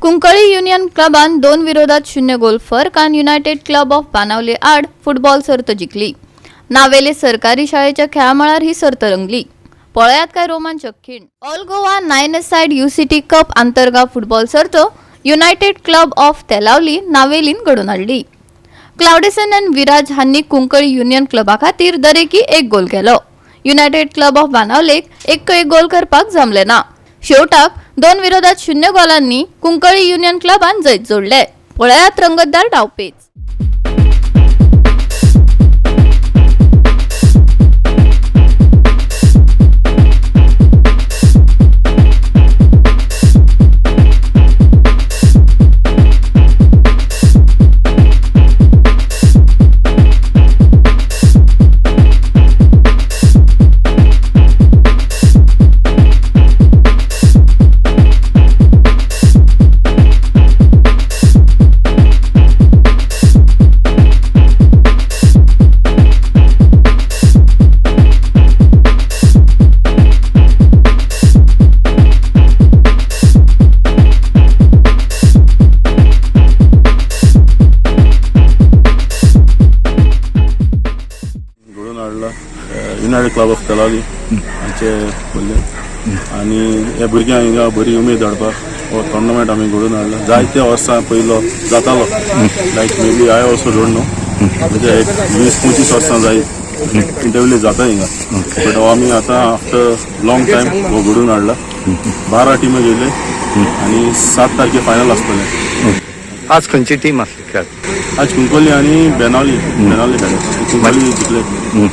Cuncolim union क्लबान 2 विरोधात 0 गोल फरकान United club of बेनावले आड फुटबॉल सर्त जिखली। नावेले सरकारी शाळेच्या खेळामळार ही सर्त रंगली। पळयात काय रोमांचक खीण। ऑल गोवा 9 UCT कप अंतर्गत फुटबॉल सर्त युनायटेड क्लब ऑफ तेलावली नावेलीन घडून हाडली। क्लाउडेसन आणि विराज हांनी कुंकळी युनियन क्लबा खातीर दरेकी 1 गोल केलो। युनायटेड क्लब ऑफ बेनावलेक 1 गोल करपाक जमले ना। शेवटाक 2 विरोधात 0 गोलांनी कुंकळी युनियन क्लबान जैत जोडले। पळयात रंगतदार डावपेच। युनायटेड क्लब ऑफ तेलावली हांचे भुरगे आनी ह्या भुरग्यांक हिंगा बरी उमेद हाडपाक हो टोर्नामेंट आमी घडोवन हाडला। जायते वर्सां पयलो जातालो, like maybe I also don't know, म्हणजे एक 20-25 वर्सां जाय इंटरव्यू जाता हिंगा। बट आमी आतां आफ्टर लॉंग टायम हो घडोवन हाडला। 12 टिमी गेले आनी 7 तारखे फायनल आसतलें। आज खंयची टीम आसली खेळ? आज कुंकोली आनी बेनावली खेळ्ळे। कुंकोली जिखले 2।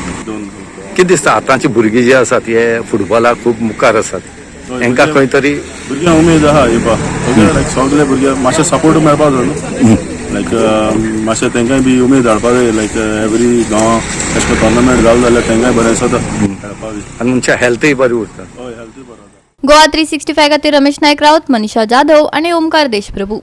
कितें दिसता आतांची भुरगीं जी आसात हे फुटबॉलाक खूब मुखार आसात, तांकां खंय तरी भुरग्यांक उमेद आहा येवपाक। लायक सगळे भुरगे मातशें सपोर्ट मेळपाक जाय न्हू, लायक मातशें तांकांय बी उमेद हाडपाक जाय। लायक एवरी गांवां अशें करून टोर्नामेंट जालें जाल्यार तांकांय बरें जाता खेळपाक बी आनी मनशा हेल्थूय बरी उरता। हय, हेल्थूय बरो जाता। गोवा 365 खातीर रमेश नायक राऊत, मनीषा जाधव आणि ओमकार देशप्रभू।